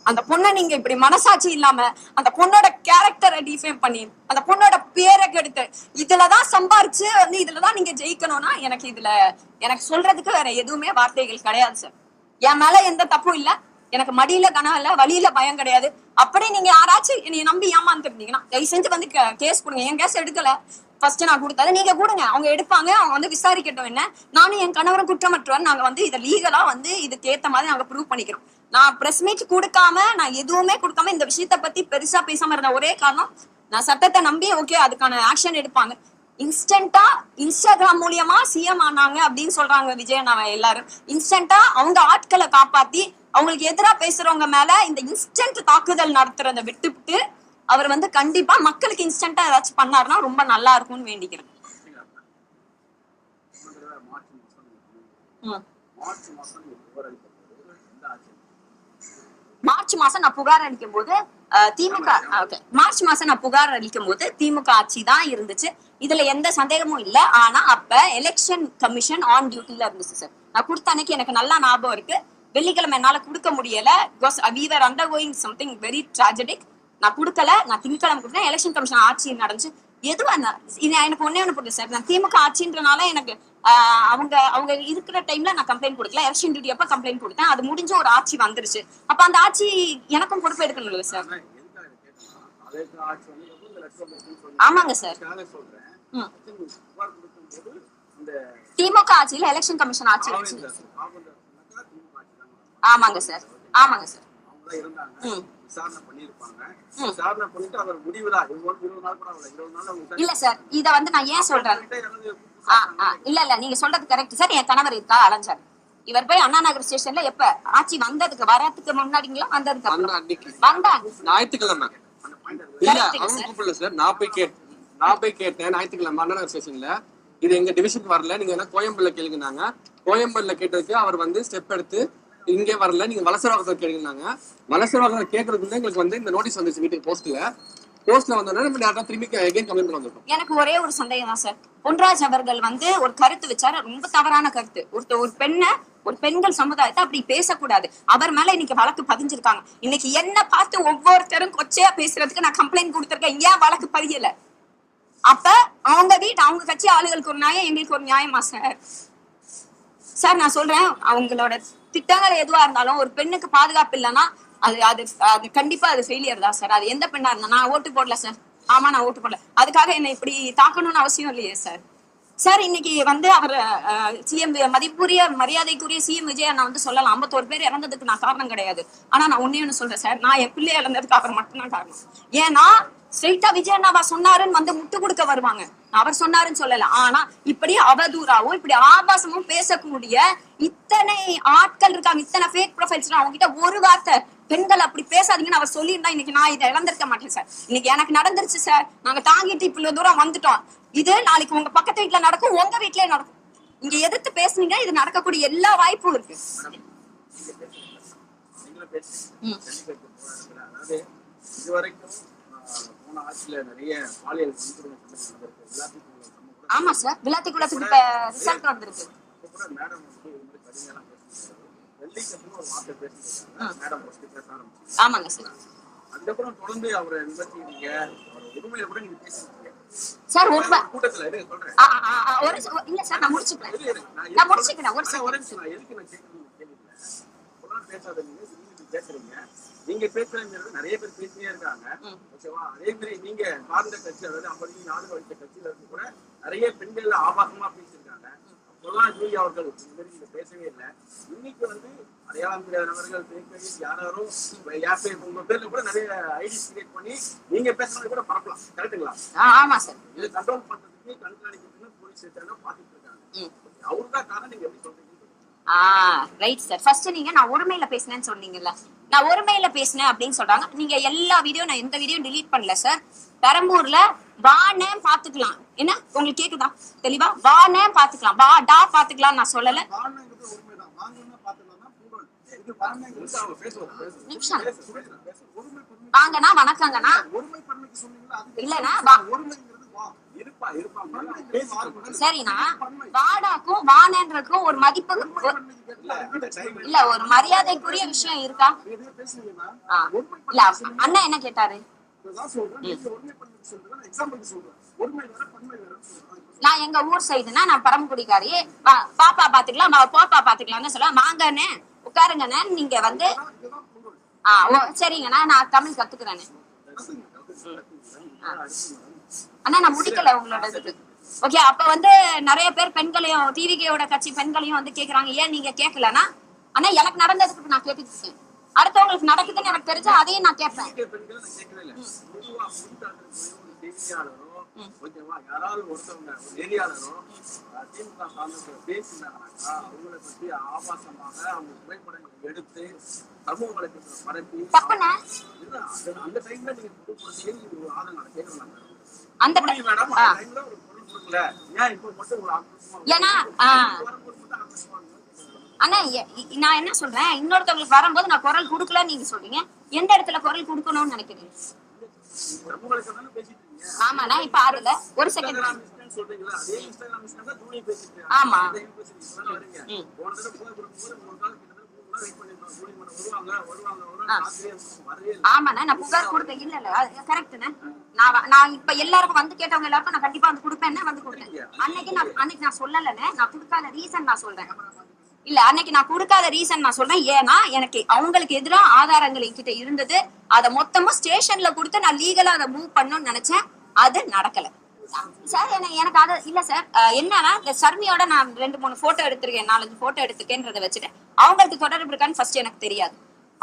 அந்த பொண்ணை நீங்க இப்படி மனசாட்சி இல்லாம அந்த பொண்ணோட கேரக்டரை டிஃபேம் பண்ணி அந்த பொண்ணோட பேரை கெடுத்து இதுலதான் சம்பாரிச்சு வந்து இதுலதான் நீங்க ஜெயிக்கணும்னா எனக்கு சொல்றதுக்கு வேற எதுவுமே வார்த்தைகள் கிடையாது சார். என் மேல எந்த தப்பும் இல்ல, எனக்கு மடியில கனம் இல்ல, வழியில பயம் கிடையாது. அப்படி நீங்க யாராச்சும் என்னை நம்பி ஏமாந்துருந்தீங்கன்னா தயவு செஞ்சு வந்து கேஸ் கொடுங்க. என் கேஸ் எடுக்கல, ஃபர்ஸ்ட் நான் கொடுத்தாது நீங்க கொடுங்க, அவங்க எடுப்பாங்க, அவங்க வந்து விசாரிக்கட்டும். என்ன நானும் என் கணவரும் குற்றமற்றவர், நாங்க வந்து இதை லீகலா வந்து இதுக்கு ஏத்த மாதிரி நாங்க ப்ரூவ் பண்ணிக்கிறோம். நான் பிரஸ் மீட் கொடுக்காம நான் எதுவுமே கொடுக்காம இந்த விஷயத்த பத்தி பெருசா பேசாம இருந்த ஒரே காரணம் நான் சட்டத்தை நம்பி ஓகே அதுக்கான ஆக்ஷன் எடுப்பாங்க. இன்ஸ்டன்டா இன்ஸ்டாகிராம் மூலியமா சிஎம் ஆனாங்க அப்படின்னு சொல்றாங்க விஜய் அண்ணாவை எல்லாரும். இன்ஸ்டன்டா அவங்க ஆட்களை காப்பாத்தி அவங்களுக்கு எதிராக பேசுறவங்க மேல இந்த இன்ஸ்டன்ட் தாக்குதல் நடத்துறத விட்டுவிட்டு அவர் வந்து கண்டிப்பா மக்களுக்கு இன்ஸ்டன்டா ஏதாச்சும் பண்ணாருன்னா ரொம்ப நல்லா இருக்கும்னு வேண்டிக்கிறேன். மார்ச் மாசம் நான் புகார் அளிக்கும் போது திமுக ஆட்சி தான் இருந்துச்சு. இதுல எந்த சந்தேகமும் இல்ல. ஆனா அப்ப எலெக்ஷன் கமிஷன் ஆன் டியூட்டில இருந்துச்சு சார். நான் கொடுத்த அன்னைக்கு எனக்கு நல்லா ஞாபகம் இருக்கு. வெள்ளிக்கிழமை என்னால கொடுக்க முடியல. we were undergoing something very tragic. நான் கொடுக்கல. நான் திங்கக்கிழமை கொடுத்தேன். எலெக்ஷன் கமிஷன் ஆட்சி நடந்துச்சு. எதுவா எனக்கு ஒன்னே ஒண்ணு புரியுது சார். நான் திமுக ஆட்சின்றனால எனக்கு அவங்க இருக்கிற டைம்ல நான் கம்ப்ளைண்ட் கொடுக்கல. எலெக்ஷன் டியூட்டி அப்ப கம்ப்ளைண்ட் கொடுத்தேன். அது முடிஞ்ச ஒரு ஆட்சி வந்துருச்சு. அப்ப அந்த ஆட்சி எனக்கும் பொறுப்பு எடுக்கணும்ல சார். ஆமாங்க சார். திமுக ஆட்சியில எலெக்ஷன் கமிஷன் ஆட்சி ஆமாங்க சார். ஆமாங்க சார். இல்ல சார், இத வந்து நான் ஏன் சொல்றேன் இல்ல நீங்க சொல்றது கரெக்ட் சார். என் கணவர் இருக்கா அலைஞ்சாரு. இவர் போய் அண்ணா நகர் ஸ்டேஷன்ல எப்ப ஆட்சி வரதுக்கு முன்னாடிங்களா வந்ததுக்கு வந்தாங்க ஞாயிற்றுக்கிழமை. இல்ல அவங்க கூப்பிடல சார். நான் போய் கேட்டேன் ஞாயிற்றுக்கிழமை அண்ணா நகர் ஸ்டேஷன்ல. இது எங்க டிவிஷனுக்கு வரல, நீங்க கோயம்புல கேளுங்கன்னாங்க. கோயம்புல கேட்டதுக்கு அவர் வந்து ஸ்டெப் எடுத்து இங்கே வரல, நீங்க வலசரவாக்கத்தை கேளுங்கன்னாங்க. வலசரவாக்கத்தை கேட்கறதுக்குள்ள எங்களுக்கு வந்து இந்த நோட்டீஸ் வந்துச்சு வீட்டுக்கு போஸ்ட்ல வந்தோடனே நம்ம டேரக்டா திரும்பி அகைன் கம்ப்ளைண்ட் வந்துட்டோம். எனக்கு ஒரே ஒரு சந்தேகம் தான் சார். பொன்ராஜ் அவர்கள் வந்து ஒரு கருத்து வச்சாரு, ரொம்ப தவறான கருத்து. ஒரு பெண்கள் சமுதாயத்தை அப்படி பேசக்கூடாது. அவர் மேல இன்னைக்கு வழக்கு பதிஞ்சிருக்காங்க. இன்னைக்கு என்ன பார்த்து ஒவ்வொருத்தரும் கொச்சையா பேசுறதுக்கு நான் கம்ப்ளைண்ட் கொடுத்திருக்கேன். ஏன் வழக்கு பதியல? அப்ப அவங்க கட்சி ஆளுகளுக்கு ஒரு நியாயம், எங்களுக்கு ஒரு நியாயமா சார்? சார் நான் சொல்றேன், அவங்களோட திட்டங்கள் எதுவா இருந்தாலும் ஒரு பெண்ணுக்கு பாதுகாப்பு இல்லைன்னா அது கண்டிப்பா அது ஃபெயிலியர் தான் சார். அது எந்த பெண்ணா இருந்தா. நான் ஓட்டு போடல சார். ஆமா நான் ஓட்டு போடல. அதுக்காக என்ன இப்படி தாக்கணும்னு அவசியம் இல்லையே சார். சார் இன்னைக்கு வந்து அவர் சிஎம் மரியாதைக்குரிய சிஎம் விஜய் அண்ணா வந்து சொல்லலாம் 51 பேர் இறந்ததுக்கு நான் காரணம் கிடையாது. ஆனா நான் ஒண்ணு சொல்றேன் சார், நான் என் பிள்ளை இறந்ததுக்கு அவர் மட்டும்தான் காரணம். ஏன்னா ஸ்ட்ரெயிட்டா விஜய் அண்ணாவா சொன்னாருன்னு வந்து முட்டு கொடுக்க வருவாங்க. அவர் சொன்னாருன்னு சொல்லல. ஆனா இப்படி அவதூறாவும் இப்படி ஆபாசமும் பேசக்கூடிய இத்தனை ஆட்கள் இருக்காங்க, இத்தனை ஃபேக் ப்ரொஃபைல்ஸ். அவங்க கிட்ட ஒரு வார்த்தை பெண்கள் அப்படி பேசாதீங்கன்னு அவர் சொல்லியிருந்தா இன்னைக்கு நான் இதை இழந்திருக்க மாட்டேன் சார். இன்னைக்கு எனக்கு நடந்துருச்சு சார். நாங்க தாங்கிட்டு இவ்வளவு தூரம் வந்துட்டோம். இது நாளைக்கு உங்க பக்கத்து வீட்டுல நடக்கும், உங்க வீட்லயே நடக்கும். இங்க எதிர்த்து பேசுனீங்க, இது நடக்கக்கூடிய எல்லா வாய்ப்பும் இருக்கு. ஆமா சார், விளாத்திக்குளத்துக்கு இப்ப ரிசல்ட் வந்திருக்கு. ஆமாங்க சார். அதுக்கப்புறம் தொடர்ந்து அவரை விமர்சிக்கிறீங்க, உரிமையில கூட நீங்க பேசுறீங்க சார். கூட்டத்துல இல்ல சார், நான் முடிச்சுக்கிறேன். பேசுறீங்க, நீங்க பேசுறது நிறைய பேர் பேசினே இருக்காங்க. ஓகேவா? அதே மாதிரி நீங்க சார்ந்த கட்சி, அதாவது அப்படி நாடு வகித்த கட்சியில இருந்து கூட நிறைய பெண்கள் ஆபாசமா பேசியிருக்காங்க. அப்பெல்லாம் ஜூலி அவர்கள் நீங்க பேசவே இல்லை. இன்னைக்கு வந்து அடையாளம் தெரியாத நபர்கள் யாரும் உங்க பேர்ல கூட நிறைய ஐடிஸ் கிரியேட் பண்ணி நீங்க பேசுறது கூட பரப்பலாம். கரெக்டுங்களா? ஆமா சார். இது கண்ட்ரோல் பண்றதுக்கு கண்காணிக்கிறதுக்கு போலீஸ் பாத்துட்டு இருக்காங்க. அவருதான் காரணம். நீங்க எப்படி சொல்றீங்க? Right sir. ஃபர்ஸ்ட் நீங்க நான் ஒருமையில பேசினேன்னு சொன்னீங்கல்ல, நான் ஒருமையில பேசினேன் அப்படின்னு சொல்றாங்க. நீங்க எல்லா வீடியோ, நான் எந்த வீடியோ டிலீட் பண்ணல சார். பெரம்பூர்ல வானே பாத்துக்கலாம். என்ன உங்களுக்கு கேக்குதா தெளிவா? வானே பாத்துக்கலாம், வாடா பாத்துக்கலாம் நான் சொல்லல. வாங்கண்ணா, வணக்கங்கண்ணா. இல்லண்ணா சரிண்ணா, வாடாக்கும் வானன்றதுக்கும் ஒரு மதிப்பு. இல்ல ஒரு மரியாதைக்குரிய விஷயம் இருக்கா? இல்ல அண்ணா என்ன கேட்டாரு? நான் எங்க ஊர் சைடுனா நான் பரமக்குடிக்காரி, பாப்பா பாத்துக்கலாம் போப்பா பாத்துக்கலாம்னு சொல்ல, வாங்கன்னு உட்காருங்கன்னு நீங்க வந்து சரிங்கண்ணா நான் தமிழ் கத்துக்கிறேன்னு. அண்ணா நான் முடிக்கல உங்களோட இதுக்கு. ஓகே, அப்ப வந்து நிறைய பேர் பெண்களையும் டிவிகேயோட கட்சி பெண்களையும் வந்து கேக்குறாங்க, ஏன் நீங்க கேட்கலன்னா, ஆனா எனக்கு நடந்ததுக்கு நான் கேட்டுட்டு இருக்கேன், அடுத்தவங்களுக்கு நடக்குதுன்னு எனக்கு தெரிஞ்சா அதையும் நான் கேட்பேன். யாராவது ஒருத்தவங்க ஏரியாளரோ திமுக சார்ந்தவங்க பேசினாங்கன்னாக்கா அவங்களை பத்தி ஆபாசமாக அவங்க புகைப்படங்களை எடுத்து சமூக வலைத்தளத்துல பரப்பி அந்த டைம்ல நீங்க கொடுத்தீங்க ஆதரவு கேட்கலாம் அந்த மேடம் அந்த டைம்ல ஒரு பொருள் கொடுக்கல, ஏன் இப்போ மட்டும் ஒரு ஏன்னா ஆனா நான் என்ன சொல்றேன், இன்னொருத்தவங்களுக்கு வரும்போது நான் குரல் கொடுக்கலன்னு நீங்க சொல்றீங்க, எந்த இடத்துல குரல் கொடுக்கணும்னு நினைக்கிறீங்க? ஆமாண்ணா இப்ப ஆறுல ஒரு செகண்ட். ஆமா ஆமாண்ணா நான் புகார் கொடுத்தேன். இல்ல இல்ல கரெக்ட்ண்ணே, நான் இப்ப எல்லாருக்கும் வந்து கேட்டவங்க எல்லாருக்கும் நான் கண்டிப்பா வந்து கொடுப்பேன் வந்து கொடுத்தேன். அன்னைக்கு நான் சொல்லலண்ணே, நான் கொடுக்காத ரீசன் நான் சொல்றேன். இல்ல அன்னைக்கு நான் கொடுக்காத ரீசன் நான் சொல்றேன், ஏன்னா எனக்கு அவங்களுக்கு எதிராக ஆதாரங்கள் என்கிட்ட இருந்தது, அத மொத்தமா ஸ்டேஷன்ல கொடுத்து நான் லீகலா அதை மூவ் பண்ணணும்னு நினைச்சேன், அது நடக்கல சார். எனக்கு அது இல்ல சார், என்னன்னா இந்த சர்மியோட நான் 2-3 போட்டோ எடுத்திருக்கேன், 4-5 போட்டோ எடுத்திருக்கேன்றத வச்சுட்டு அவங்களுக்கு தொடர்பு இருக்கான்னு ஃபர்ஸ்ட் எனக்கு தெரியாது.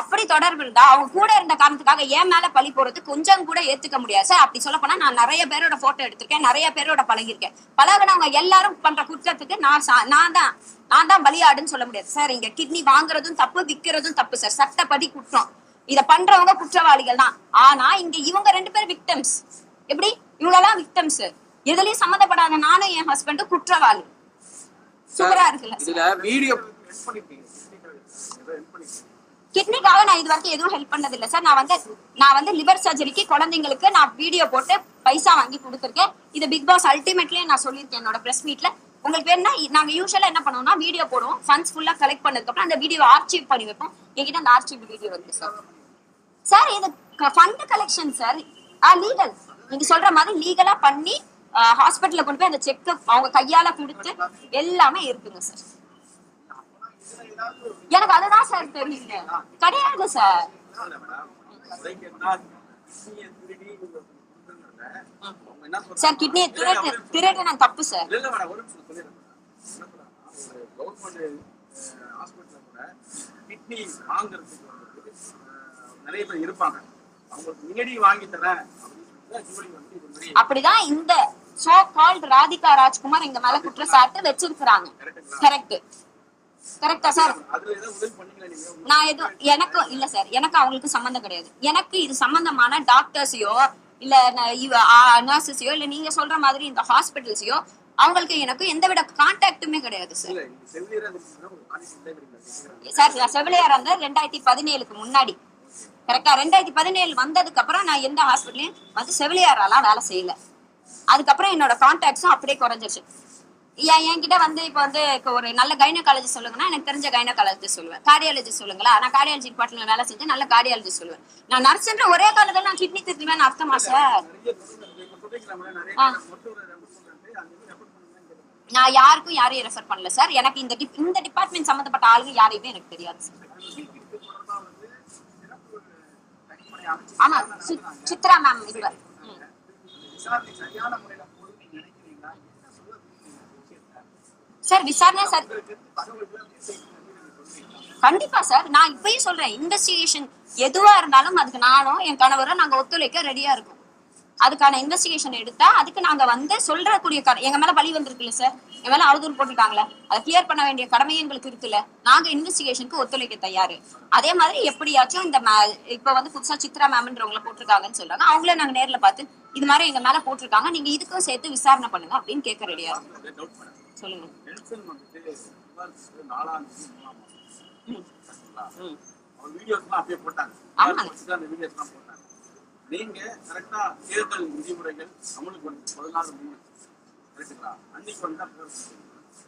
அப்படி தொடர்பு இருந்தா அவங்க கூட இருந்த காரணத்துக்காக ஏன் மேல பழி போறது கொஞ்சம் கூட ஏத்துக்க முடியாது சார். அப்படி சொல்ல போனா நான் நிறைய பேரோட போட்டோ எடுத்திருக்கேன், நிறைய பேரோட பழகிருக்கேன், பழகினவங்க எல்லாரும் பண்ற குற்றத்துக்கு நான் தான் பலியாடுன்னு சொல்ல முடியாது சார். இங்க கிட்னி வாங்குறதும் தப்பு, விக்கிறதும் தப்பு சார், சட்டப்படி குற்றம். இத பண்றவங்க குற்றவாளிகள் தான். ஆனா இங்க இவங்க 2 பேரும் விக்டிம்ஸ். எப்படி இவங்க எல்லாம் விக்டிம்ஸ், எதுலயும் சம்மந்தப்படாத நானும் என் ஹஸ்பண்டும் குற்றவாளி. சூப்பரா இருக்குல்ல இதுல வீடியோ கிட்னிக்காக நான் இது வரைக்கும் எதுவும் ஹெல்ப் பண்ணது இல்ல சார். நான் வந்து லிவர் சர்ஜரிக்கு குழந்தைங்களுக்கு நான் வீடியோ போட்டு பைசா வாங்கி கொடுத்துருக்கேன். இது பிக் பாஸ் அல்டிமேட்லயே நான் சொல்லியிருக்கேன் என்னோட பிரஸ் மீட்ல. உங்களுக்கு வேணும்னா நாங்க யூஸ்வலா என்ன பண்ணுவோம்னா வீடியோ போடுவோம், ஃபண்ட்ஸ் ஃபுல்லா கலெக்ட் பண்ணதுக்கு அப்புறம் அந்த வீடியோ ஆர்ச்சீவ் பண்ணி வைப்போம். என்கிட்ட அந்த ஆர்ச்சீவ் வீடியோ இருக்கு சார். சார் இது ஃபண்ட் கலெக்ஷன் சார், லீகல். நீங்க சொல்ற மாதிரி லீகலா பண்ணி ஹாஸ்பிட்டல்ல கொண்டு போய் அந்த செக் அவங்க கையால கொடுத்து எல்லாமே இருக்குங்க சார். எனக்கு அதுதான் சார் தெரியல, கிடையாது சார். சார் கிட்னியை திருட்டு நான் தப்பு சார். நிறைய பேர் இருப்பாங்க, அவங்களுக்கு நேரடி வாங்கி தரேன் அப்படிதான் இந்த சோ கால்ட் ராதிகா ராஜ்குமார் எங்க மேல குற்றச்சாட்டு வச்சிருக்காங்க. கரெக்ட் கரெக்டா சார்? நான் எதுவும் எனக்கு இல்ல சார், எனக்கு அவங்களுக்கு சம்பந்தம் கிடையாது. எனக்கு இது சம்பந்தமான டாக்டர்ஸையோ இல்ல நர்சஸையோ இல்ல நீங்க சொல்ற மாதிரி இந்த ஹாஸ்பிட்டல்ஸையோ அவங்களுக்கு எனக்கு எந்தவித கான்டாக்டுமே கிடையாது சார். சார் செவிலியர் வந்து 2017க்கு முன்னாடி கரெக்டா, 2017 வந்ததுக்கு அப்புறம் நான் எந்த ஹாஸ்பிட்டலையும் வந்து செவிலியரெல்லாம் வேலை செய்யல. அதுக்கப்புறம் என்னோட கான்டாக்ட்ஸும் அப்படியே குறைஞ்சிருச்சு. என்கிட்ட வந்து இப்ப வந்து ஒரு நல்ல கைனகாலஜி சொல்லுங்கன்னா எனக்கு தெரிஞ்ச கைனகாலஜி சொல்லுவேன், கார்டியாலஜி சொல்லுங்களா, நான் கார்டியாலஜி டிபார்ட்மெண்ட்ல வேலை செஞ்சு நல்ல கார்டியாலஜி சொல்லுவேன். நான் நர்ஸ்ன்ற ஒரே காலத்துல நான் கிட்னி திருத்துவேன்னு அர்த்தமா சார்? நான் யாருக்கும் யாரையும் ரெஃபர் பண்ணல சார். எனக்கு இந்த டிபார்ட்மெண்ட் சம்பந்தப்பட்ட ஆளுங்க யாரையுமே எனக்கு தெரியாது சார். ஆமா சித்ரா மேம் இல்ல சார் விசாரணை சார். கண்டிப்பா சார், நான் இப்பயும் சொல்றேன், இன்வெஸ்டிகேஷன் எதுவா இருந்தாலும் அதுக்கு நானும் என் கணவரும் நாங்க ஒத்துழைக்க ரெடியா இருக்கோம். அதுக்கான இன்வெஸ்டிகேஷன் எடுத்தா அதுக்கு நாங்க வந்து சொல்றக்கூடிய எங்க மேல பழி வந்திருக்குல்ல சார், எங்க மேல அவதூறு போட்டுட்டாங்களே, அதை கிளியர் பண்ண வேண்டிய கடமை எங்களுக்கு இருக்குல்ல, நாங்க இன்வெஸ்டிகேஷனுக்கு ஒத்துழைக்க தயாரு. அதே மாதிரி எப்படியாச்சும் இந்த இப்ப வந்து புதுசா சித்ரா மேம்ன்றவங்கள போட்டிருக்காங்கன்னு சொல்றாங்க, அவங்களே நாங்க நேர்ல பார்த்து இது மாதிரி எங்க மேல போட்டிருக்காங்க, நீங்க இதுக்கும் சேர்த்து விசாரணை பண்ணுங்க அப்படின்னு கேட்க ரெடியா இருக்கும். சொல்லுங்க. நீங்க கரெக்டா தேர்தல் விதிமுறைகள் அமலுக்கு வந்து 14/3 கரெக்டுங்களா, அன்னைக்கு வந்து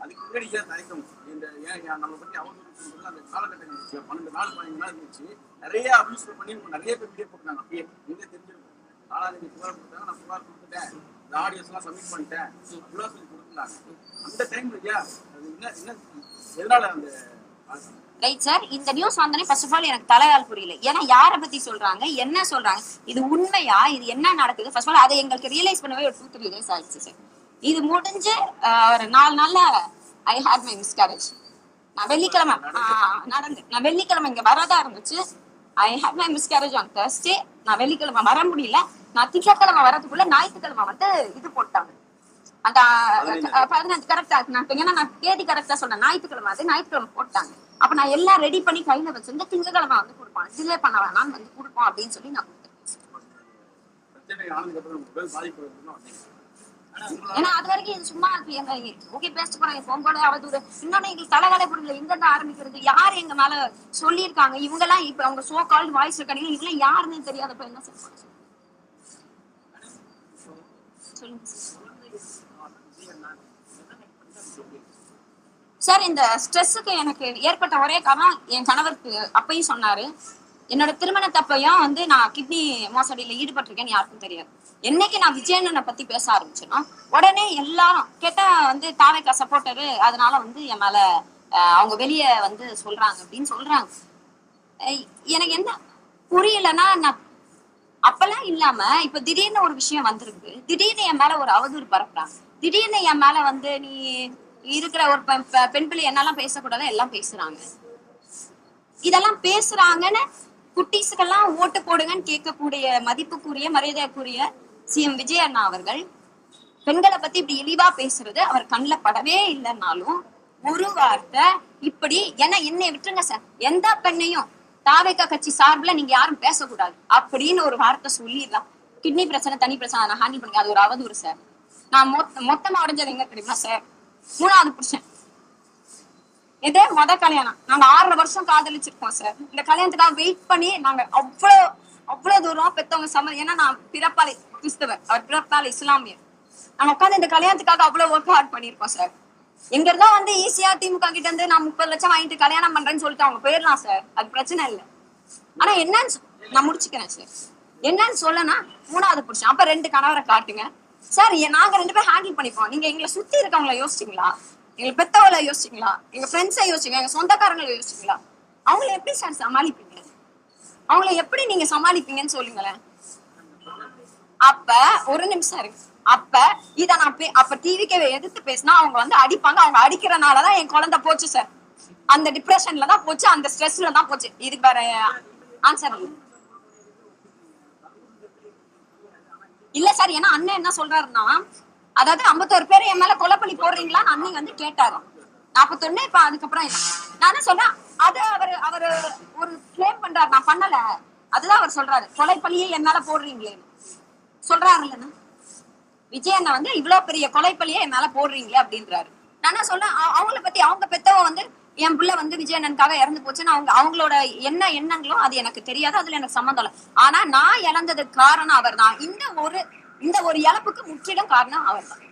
அதுக்கு முன்னாடி ஏன் தயக்கம் இந்த ஏன் நம்ம பத்தி அவதூறு சொல்றது அந்த காலகட்டம் இருந்துச்சு 12 நாள் 15 நாள் இருந்துச்சு நிறைய அபியூஸ் பண்ணி நிறைய பேர் வீடியோ போட்டாங்க அப்படியே நீங்க தெரிஞ்சிருக்கும் ஆனா நீங்க புகார் கொடுத்தாங்க நான் புகார் கொடுத்துட்டேன் இந்த ஆடியோஸ் எல்லாம் சப்மிட் பண்ணிட்டேன் அப்படிலாம் சொல்லி கொடுத்துருந்தாங்க அந்த டைம்ல ஐயா அது என்ன எதனால அந்த ரைட் சார், இந்த நியூஸ் வந்தோடனே ஃபர்ஸ்ட் ஆஃப் ஆல் எனக்கு தலையால் புரியல. ஏன்னா யாரை பத்தி சொல்றாங்க, என்ன சொல்றாங்க, இது உண்மையா, இது என்ன நடக்குது, ஃபர்ஸ்ட் ஆஃப் ஆல் அதை எங்களுக்கு ரியலைஸ் பண்ணவே ஒரு 2-3 days ஆயிடுச்சு சார். இது முடிஞ்சு ஒரு 4 நாள்ல ஐ ஹேட் மை மிஸ்கேரேஜ். நான் வெள்ளிக்கிழமை இங்க வரதா இருந்துச்சு. I hate my miscarriage on Thursday. நான் வெள்ளிக்கிழமை வர முடியல. நான் திங்கட்கிழமை வரதுக்குள்ள ஞாயிற்றுக்கிழமை வந்து இது போட்டாங்க. அந்த 15 கரெக்டா ஏன்னா நான் தேதி கரெக்டா சொன்னேன். ஞாயிற்றுக்கிழமை போட்டாங்க. அப்ப நான் எல்லாம் ரெடி பண்ணி கையில வச்சிருந்த திங்கட்கிழமை வந்து கொடுப்பான், டிலே பண்ண வேணாம் வந்து கொடுப்போம் அப்படின்னு சொல்லி நான் கொடுத்தேன். ஏன்னா அது வரைக்கும் இது சும்மா ஓகே பேசிட்டு போறாங்க, பொங்கல அவதூறு. இன்னொன்னு எங்களுக்கு தலைகாலை புரியல, எங்க இருந்து ஆரம்பிக்கிறது, யார் எங்க மேல சொல்லியிருக்காங்க, இவங்க எல்லாம் இப்ப அவங்க சோ கால் வாய்ஸ் இருக்காங்க, இவங்க எல்லாம் யாருன்னு தெரியாதப்ப என்ன சொல்லுங்க சார். இந்த ஸ்ட்ரெஸ்ஸுக்கு எனக்கு ஏற்பட்ட ஒரே காரணம் என் கணவருக்கு அப்பயும் சொன்னாரு. என்னோட திருமணத்தப்பையும் வந்து நான் கிட்னி மோசடியில ஈடுபட்டிருக்கேன்னு யாருக்கும் தெரியாது. என்னைக்கு நான் விஜயண்ணனை பத்தி பேச ஆரம்பிச்சேன்னா உடனே எல்லாரும் கேட்டா வந்து தாவேக்கா சப்போர்ட்டரு, அதனால வந்து என் மேல அவங்க வெளியே வந்து சொல்றாங்க அப்படின்னு சொல்றாங்க. எனக்கு என்ன புரியலன்னா, நான் அப்பெல்லாம் இல்லாம இப்ப திடீர்னு ஒரு விஷயம் வந்திருக்கு, திடீர்னு என் மேல ஒரு அவதூறு பரப்புறாங்க, திடீர்னு என் மேல வந்து நீ இருக்கிற ஒரு பெண் பிள்ளை என்னெல்லாம் பேசக்கூடாது எல்லாம் பேசுறாங்க. இதெல்லாம் பேசுறாங்கன்னு குட்டீஸுக்கெல்லாம் ஓட்டு போடுங்கன்னு கேட்கக்கூடிய மதிப்புக்குரிய மரியாதைக்குரிய சிஎம் விஜய் அண்ணா அவர்கள் பெண்களை பத்தி இப்படி இழிவா பேசுறது அவர் கண்ணில் படவே இல்லைன்னாலும் ஒரு வார்த்தை இப்படி என்னை விட்டுருங்க சார், எந்த பெண்ணையும் தாவேக்கா கட்சி சார்பில நீங்க யாரும் பேசக்கூடாது அப்படின்னு ஒரு வார்த்தை சொல்லிடலாம். கிட்னி பிரச்சனை தனி பிரச்சனை நான் ஹேண்டில் பண்ணி, அது ஒரு அவதூறு சார். நான் மொத்தமா உடைஞ்சது எங்க தெரியுமா சார், 3வது புருஷன். இதே கல்யாணம் நாங்க 6 வருஷம் காதலிச்சிருக்கோம் சார். இந்த கல்யாணத்துக்காக வெயிட் பண்ணி நாங்க அவ்வளவு தூரம் பெத்தவங்க ஏன்னா நான் பிறப்பாலை கிறிஸ்தவர், அவர் பிறப்பாலை இஸ்லாமியர். நாங்க உட்காந்து இந்த கல்யாணத்துக்காக அவ்வளவு ஒர்க் ஹார்ட் பண்ணிருக்கோம் சார். எங்க இருந்தா வந்து ஈஸியா திமுக கிட்ட இருந்து நான் 30 லட்சம் வாங்கிட்டு கல்யாணம் பண்றேன்னு சொல்லிட்டு அவங்க போயிடலாம் சார், அது பிரச்சனை இல்லை. ஆனா என்னன்னு நான் முடிச்சுக்கிறேன் சார். என்னன்னு சொல்லனா 3வது புருஷன், அப்ப 2 கணவரை காட்டுங்க சார். நாங்க 2 பேரும் ஹேண்டில் பண்ணிப்போம். நீங்க எங்களை சுத்தி இருக்கவங்கள யோசிச்சிங்களா, எங்க பெத்தவளை யோசிச்சிங்களா, எங்க ஃப்ரெண்ட்ஸை யோசிச்சிங்க, எங்க சொந்தக்காரங்களை யோசிச்சிங்களா? அவங்களை எப்படி சார் சமாளிப்பீங்க? அவங்கள எப்படி நீங்க சமாளிப்பீங்கன்னு சொல்லுங்களேன். அப்ப ஒரு நிமிஷம் இருக்கு. அப்ப இத நான் அப்ப டிவிக்கு எதிர்த்து பேசினா அவங்க வந்து அடிப்பாங்க. அவங்க அடிக்கிறனாலதான் என் குழந்தை போச்சு சார். அந்த டிப்ரெஷன்ல தான் போச்சு, அந்த ஸ்ட்ரெஸ்ல தான் போச்சு. இதுக்கு வேற ஆன்சர் இல்ல சார். ஏன்னா அண்ணன் என்ன சொல்றாருன்னா, அதாவது 51 பேர் என் மேல கொலைப்பள்ளி போடுறீங்களான்னு அண்ணன் வந்து கேட்டாரு. 41 இப்ப அதுக்கப்புறம் நான் சொல்றேன். அது அவரு ஒரு கிளைம் பண்றாரு, நான் பண்ணல. அதுதான் அவர் சொல்றாரு, கொலைப்பள்ளியே என் மேல போடுறீங்களேன்னு சொல்றாரு இல்லைன்னா. விஜய் அண்ணா வந்து இவ்வளவு பெரிய கொலைப்பள்ளியே என் மேல போடுறீங்களே அப்படின்றாரு. நான் சொல்றேன், அவங்கள பத்தி அவங்க பெத்தவ வந்து என் பிள்ளை வந்து விஜய் அண்ணனுக்காக இறந்து போச்சுன்னு அவங்களோட என்ன எண்ணங்களோ அது எனக்கு தெரியாது, அதுல எனக்கு சம்மந்தம் இல்லை. ஆனா நான் இழந்ததுக்கு காரணம் அவர் தான். இந்த ஒரு இழப்புக்கு முற்றிலும் காரணம் அவர் தான்.